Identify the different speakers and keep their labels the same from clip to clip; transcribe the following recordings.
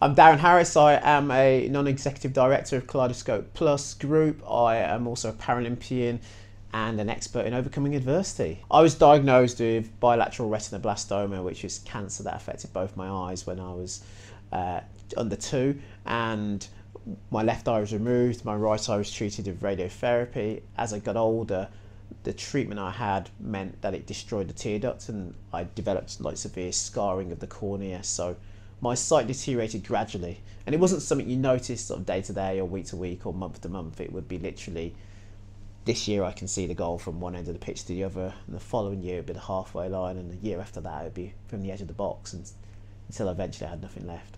Speaker 1: I'm Darren Harris. I am a non-executive director of Kaleidoscope Plus Group. I am also a Paralympian and an expert in overcoming adversity. I was diagnosed with bilateral retinoblastoma, which is cancer that affected both my eyes when I was under 2, and my left eye was removed, my right eye was treated with radiotherapy. As I got older, the treatment I had meant that it destroyed the tear duct and I developed like severe scarring of the cornea. So my sight deteriorated gradually, and it wasn't something you noticed sort of day to day or week to week or month to month. It would be literally, this year I can see the goal from one end of the pitch to the other, and the following year it would be the halfway line, and the year after that it would be from the edge of the box, and until eventually I had nothing left.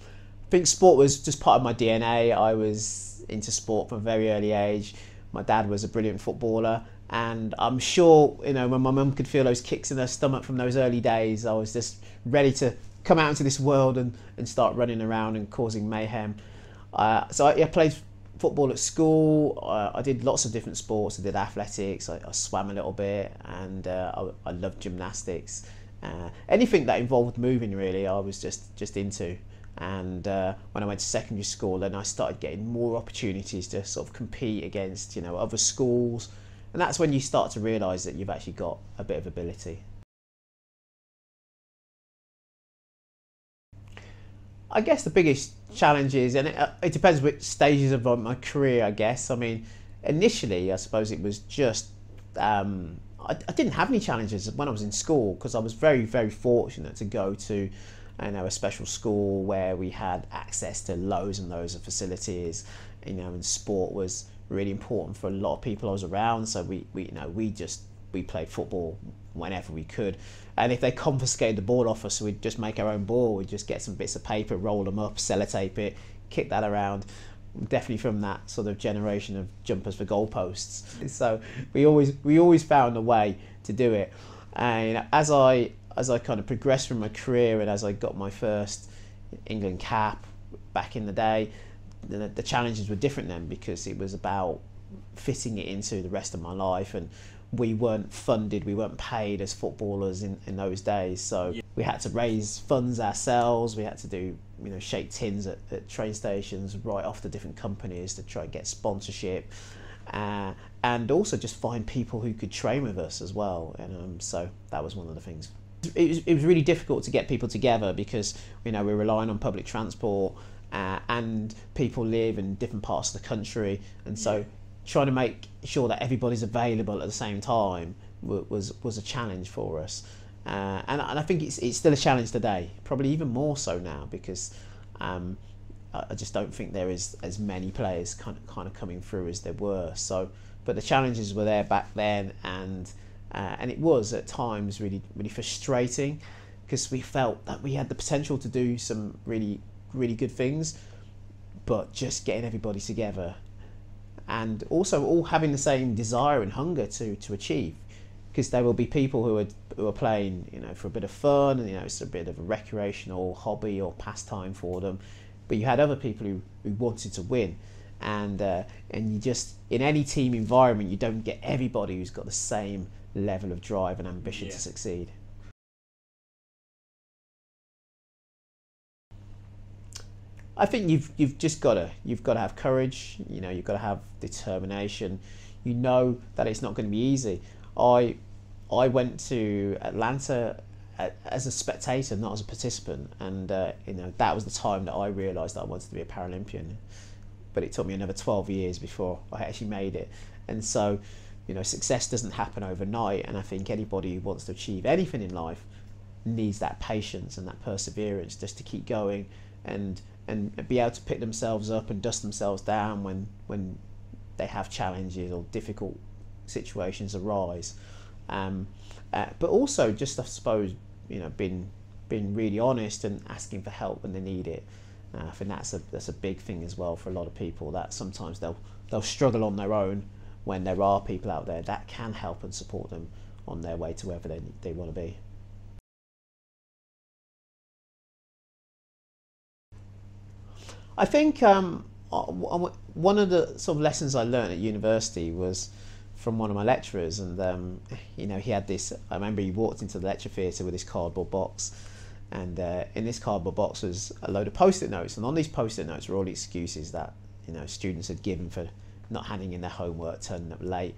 Speaker 1: I think sport was just part of my DNA. I was into sport from a very early age. My dad was a brilliant footballer, and I'm sure, you know, when my mum could feel those kicks in her stomach from those early days, I was just ready to come out into this world and start running around and causing mayhem. So I played football at school. I did lots of different sports. I did athletics, I swam a little bit, and I loved gymnastics. Anything that involved moving, really, I was just into. And when I went to secondary school, then I started getting more opportunities to sort of compete against, you know, other schools, and that's when you start to realise that you've actually got a bit of ability. I guess the biggest challenge is, and it depends which stages of my career, I guess. I mean, initially, I suppose it was just, I didn't have any challenges when I was in school, because I was very, very fortunate to go to, you know, a special school where we had access to loads and loads of facilities, you know, and sport was really important for a lot of people I was around. So we played football whenever we could, and if they confiscated the ball off us, we'd just make our own ball. We'd just get some bits of paper, roll them up, sellotape it, kick that around. Definitely from that sort of generation of jumpers for goalposts. So we always found a way to do it. And as I kind of progressed through my career, and as I got my first England cap back in the day, the challenges were different then, because it was about fitting it into the rest of my life, and we weren't funded, we weren't paid as footballers in those days. So we had to raise funds ourselves. We had to do, you know, shake tins at train stations, write off to different companies to try and get sponsorship, and also just find people who could train with us as well. And so that was one of the things. It was really difficult to get people together, because, you know, we're relying on public transport, and people live in different parts of the country, and so trying to make sure that everybody's available at the same time was a challenge for us. And I think it's still a challenge today, probably even more so now, because I just don't think there is as many players kind of coming through as there were. So, but the challenges were there back then, and it was at times really frustrating, because we felt that we had the potential to do some really good things, but just getting everybody together, and also all having the same desire and hunger to achieve, because there will be people who are playing, you know, for a bit of fun, and, you know, it's a bit of a recreational hobby or pastime for them, but you had other people who wanted to win. And you just, in any team environment, you don't get everybody who's got the same level of drive and ambition to succeed. I think you've just got to have courage. You know, you've got to have determination. You know that it's not going to be easy. I went to Atlanta as a spectator, not as a participant, and you know, that was the time that I realised that I wanted to be a Paralympian. But it took me another 12 years before I actually made it. And so, you know, success doesn't happen overnight, and I think anybody who wants to achieve anything in life needs that patience and that perseverance, just to keep going and be able to pick themselves up and dust themselves down when they have challenges or difficult situations arise. But also just, I suppose, you know, being really honest and asking for help when they need it. I think that's a big thing as well for a lot of people, that sometimes they'll struggle on their own, when there are people out there that can help and support them on their way to wherever they want to be. I think one of the sort of lessons I learned at university was from one of my lecturers, and you know, he had this. I remember he walked into the lecture theatre with this cardboard box, and in this cardboard box was a load of post-it notes, and on these post-it notes were all the excuses that, you know, students had given for not handing in their homework, turning up late,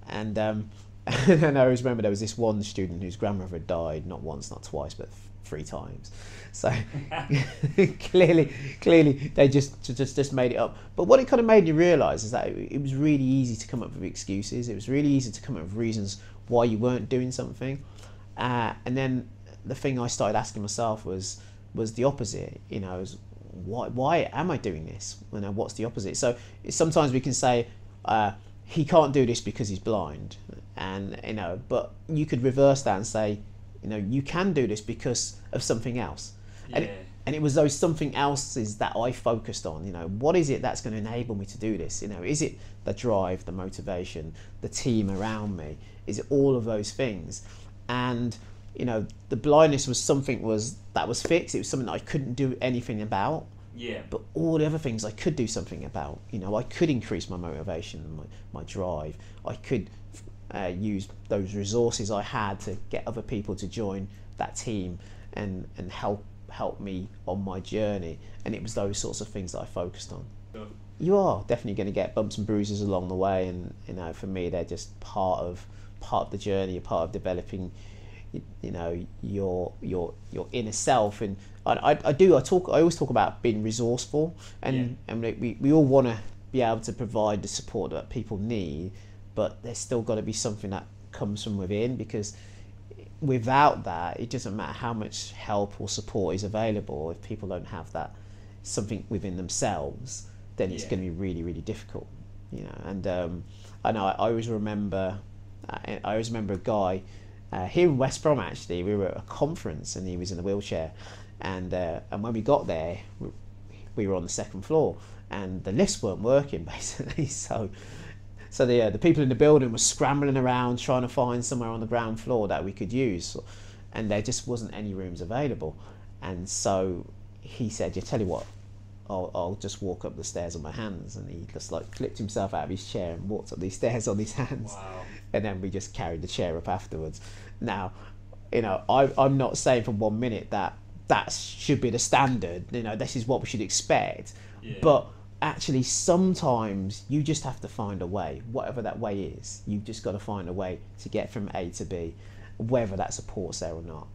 Speaker 1: and and I always remember there was this one student whose grandmother had died, not once, not twice, but 3 times. So clearly they just made it up. But what it kind of made me realise is that it was really easy to come up with excuses. It was really easy to come up with reasons why you weren't doing something. And then the thing I started asking myself was the opposite. You know, was why am I doing this? You know, what's the opposite? So sometimes we can say he can't do this because he's blind, and you know, but you could reverse that and say, you know, you can do this because of something else. Yeah. And it was those something else's that I focused on. You know, what is it that's going to enable me to do this? You know, is it the drive, the motivation, the team around me? Is it all of those things? And you know, the blindness was something that was fixed. It was something that I couldn't do anything about.
Speaker 2: Yeah.
Speaker 1: But all the other things I could do something about. You know, I could increase my motivation, my drive. I could use those resources I had to get other people to join that team and help me on my journey. And it was those sorts of things that I focused on.
Speaker 2: Sure.
Speaker 1: You are definitely going to get bumps and bruises along the way, and you know, for me, they're just part of the journey, part of developing, you know, your inner self. And I always talk about being resourceful, and we all want to be able to provide the support that people need, but there's still got to be something that comes from within, because without that, it doesn't matter how much help or support is available. If people don't have that something within themselves, then it's going to be really, really difficult, you know. And I always remember a guy here in West Brom. Actually, we were at a conference and he was in a wheelchair, and when we got there, we were on the 2nd floor and the lifts weren't working, basically. So the people in the building were scrambling around trying to find somewhere on the ground floor that we could use, and there just wasn't any rooms available. And so he said, "You tell you what, I'll just walk up the stairs on my hands," and he just like flipped himself out of his chair and walked up these stairs on his hands.
Speaker 2: Wow. And
Speaker 1: then we just carried the chair up afterwards. Now, you know, I'm not saying for 1 minute that should be the standard, you know, this is what we should expect, but actually sometimes you just have to find a way, whatever that way is. You've just got to find a way to get from A to B, whether that support's there or not.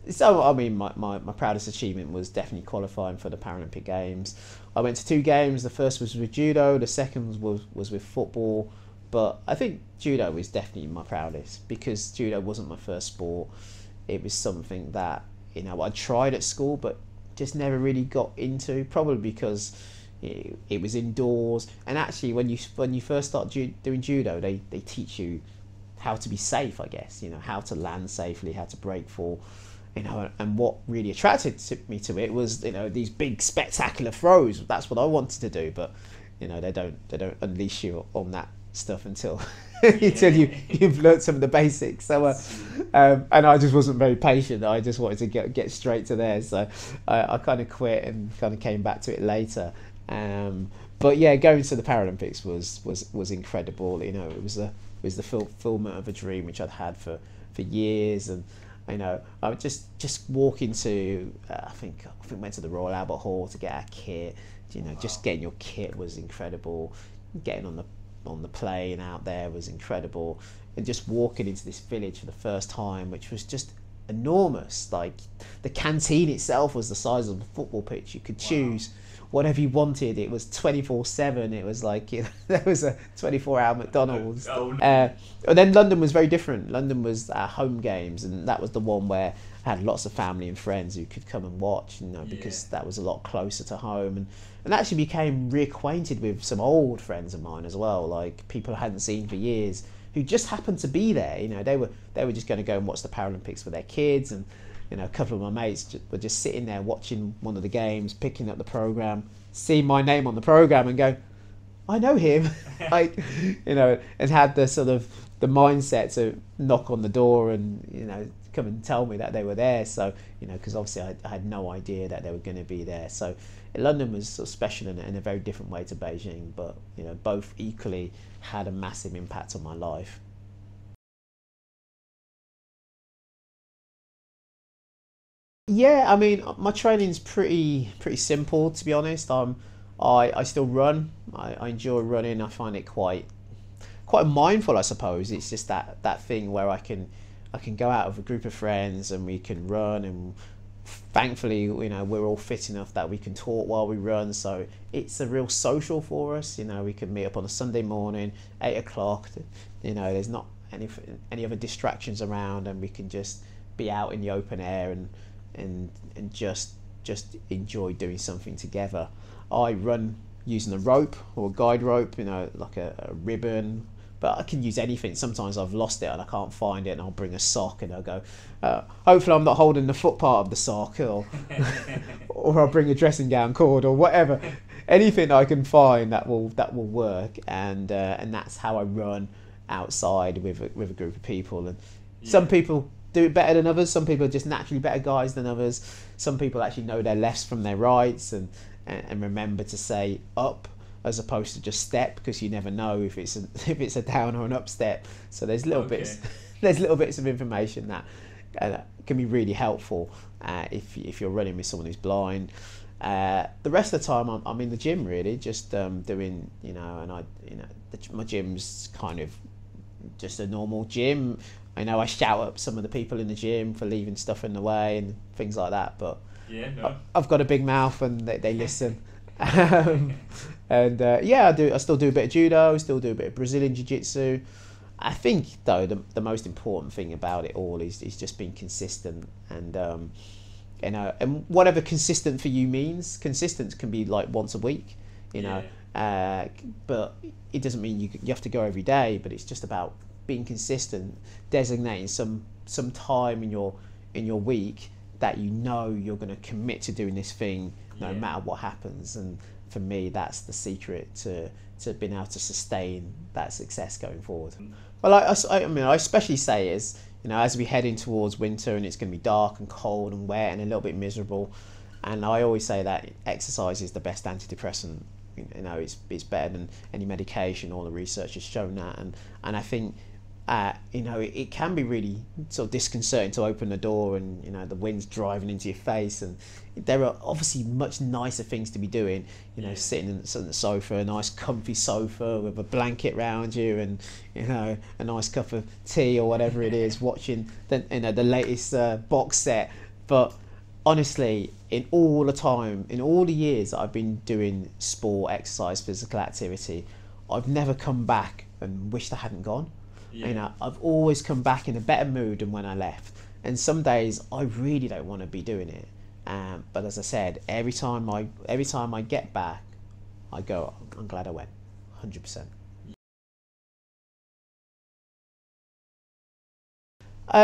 Speaker 1: So I mean, my proudest achievement was definitely qualifying for the Paralympic Games. I went to 2 games. The first was with judo, the second was with football, but I think judo is definitely my proudest, because judo wasn't my first sport. It was something that, you know, I tried at school but just never really got into, probably because it was indoors. And actually when you first start doing judo, they teach you how to be safe, I guess, you know, how to land safely, how to break fall, you know. And what really attracted me to it was, you know, these big spectacular throws. That's what I wanted to do, but you know, they don't unleash you on that stuff until until you've learnt some of the basics. So and I just wasn't very patient. I just wanted to get straight to there, so I kind of quit and kind of came back to it later. But yeah, going to the Paralympics was incredible. You know, it was the fulfillment of a dream which I'd had for years. And you know, I would just walk into I think went to the Royal Albert Hall to get our kit. You know, just getting your kit was incredible. Getting on the plane out there was incredible, and just walking into this village for the first time, which was just enormous. Like, the canteen itself was the size of a football pitch. You could choose whatever you wanted. It was 24/7. It was like, you know, there was a 24-hour McDonald's. And then London was very different. London was our home games, and that was the one where I had lots of family and friends who could come and watch, you know, because that was a lot closer to home, and actually became reacquainted with some old friends of mine as well, like people I hadn't seen for years who just happened to be there. You know, they were just going to go and watch the Paralympics with their kids, and you know, a couple of my mates were just sitting there watching one of the games, picking up the program, seeing my name on the program, and go, I know him, like, you know, and had the sort of the mindset to knock on the door and, you know, come and tell me that they were there. So, you know, because obviously I had no idea that they were going to be there. So London was sort of special in a very different way to Beijing, but, you know, both equally had a massive impact on my life. Yeah, I mean, my training's pretty simple, to be honest. I still run. I enjoy running. I find it quite mindful, I suppose. It's just that thing where I can go out with a group of friends and we can run, and thankfully, you know, we're all fit enough that we can talk while we run. So it's a real social for us. You know, we can meet up on a Sunday morning, 8 o'clock. You know, there's not any other distractions around, and we can just be out in the open air and just enjoy doing something together. I run using a rope or a guide rope, you know, like a ribbon, but I can use anything. Sometimes I've lost it and I can't find it, and I'll bring a sock and I'll go, hopefully I'm not holding the foot part of the sock, or I'll bring a dressing gown cord or whatever, anything I can find that will work, and that's how I run outside with a group of people. And some people do it better than others. Some people are just naturally better guys than others. Some people actually know their lefts from their rights and remember to say up as opposed to just step, because you never know if it's a down or an up step. So there's little bits of information that can be really helpful if you're running with someone who's blind. The rest of the time I'm in the gym, really, just doing, you know, and my gym's kind of just a normal gym. I know I shout up some of the people in the gym for leaving stuff in the way and things like that, but I've got a big mouth and they listen. I still do a bit of judo, still do a bit of Brazilian jiu-jitsu. I think, though, the most important thing about it all is just being consistent, and you know, and whatever consistent for you means. Consistent can be like once a week, you know, but it doesn't mean you have to go every day. But it's just about being consistent, designating some time in your week that you know you're going to commit to doing this thing no matter what happens. And for me, that's the secret to being able to sustain that success going forward. Well, I mean, I especially say is, you know, as we head in towards winter and it's going to be dark and cold and wet and a little bit miserable, and I always say that exercise is the best antidepressant. You know, it's better than any medication. All the research has shown that, and I think you know, it can be really sort of disconcerting to open the door and, you know, the wind's driving into your face, and there are obviously much nicer things to be doing, you know, sitting on the sofa, a nice comfy sofa with a blanket round you, and, you know, a nice cup of tea or whatever it is, watching the latest box set. But honestly, in all the years that I've been doing sport, exercise, physical activity, I've never come back and wished I hadn't gone. You know, I've always come back in a better mood than when I left. And some days I really don't want to be doing it. But as I said, every time I get back, I go, I'm glad I went, 100%.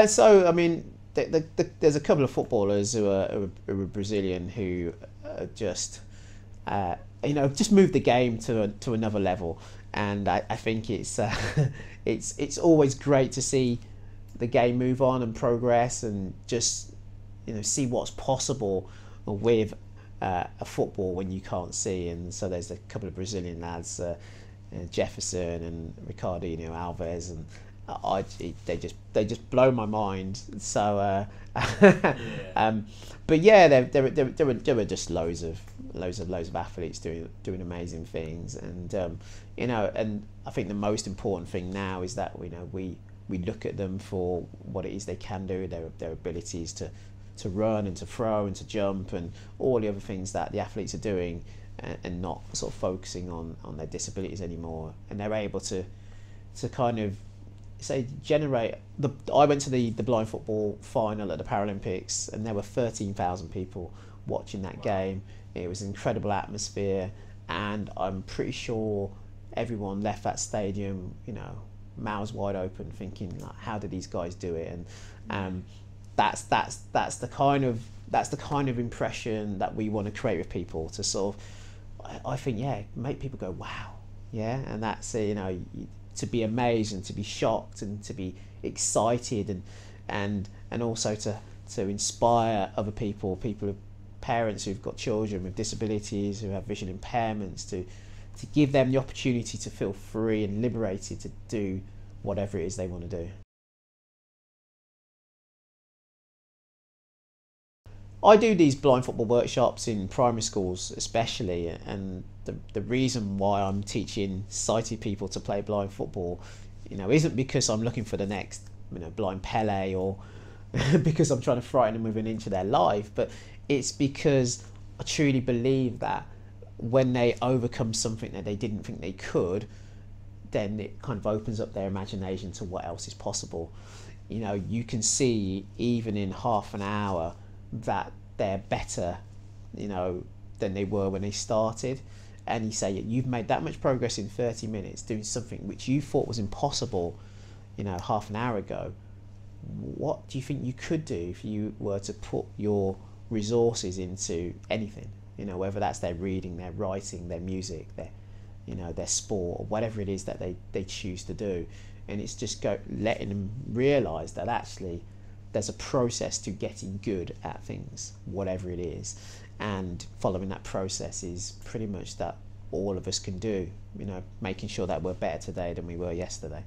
Speaker 1: So I mean, there's a couple of footballers who are Brazilian who just you know, just moved the game to another level. And I think it's it's always great to see the game move on and progress, and just, you know, see what's possible with a football when you can't see. And so there's a couple of Brazilian lads, Jefferson and Ricardinho Alves, and they just blow my mind. So but yeah, there were just loads of athletes doing amazing things, and you know, and I think the most important thing now is that, you know, we look at them for what it is they can do, their abilities to run and to throw and to jump and all the other things that the athletes are doing, and not sort of focusing on their disabilities anymore. And they're able to kind of say generate I went to the blind football final at the Paralympics, and there were 13,000 people watching that game. It was an incredible atmosphere, and I'm pretty sure everyone left that stadium, you know, mouths wide open, thinking, like, how did these guys do it? And that's the kind of impression that we want to create with people, to sort of, I think, make people go, wow, and that's, you know, to be amazed and to be shocked and to be excited, and also to inspire other people, parents who've got children with disabilities, who have vision impairments, to give them the opportunity to feel free and liberated to do whatever it is they want to do. I do these blind football workshops in primary schools especially, and the reason why I'm teaching sighted people to play blind football, isn't because I'm looking for the next, blind Pele, or because I'm trying to frighten them within an inch of their life, but it's because I truly believe that when they overcome something that they didn't think they could, then it kind of opens up their imagination to what else is possible. You can see even in half an hour that they're better, than they were when they started. And you say you've made that much progress in 30 minutes doing something which you thought was impossible, half an hour ago. What do you think you could do if you were to put your resources into anything? Whether that's their reading, their writing, their music, their sport, or whatever it is that they choose to do. And it's just letting them realise that actually there's a process to getting good at things, whatever it is, and following that process is pretty much that all of us can do, making sure that we're better today than we were yesterday.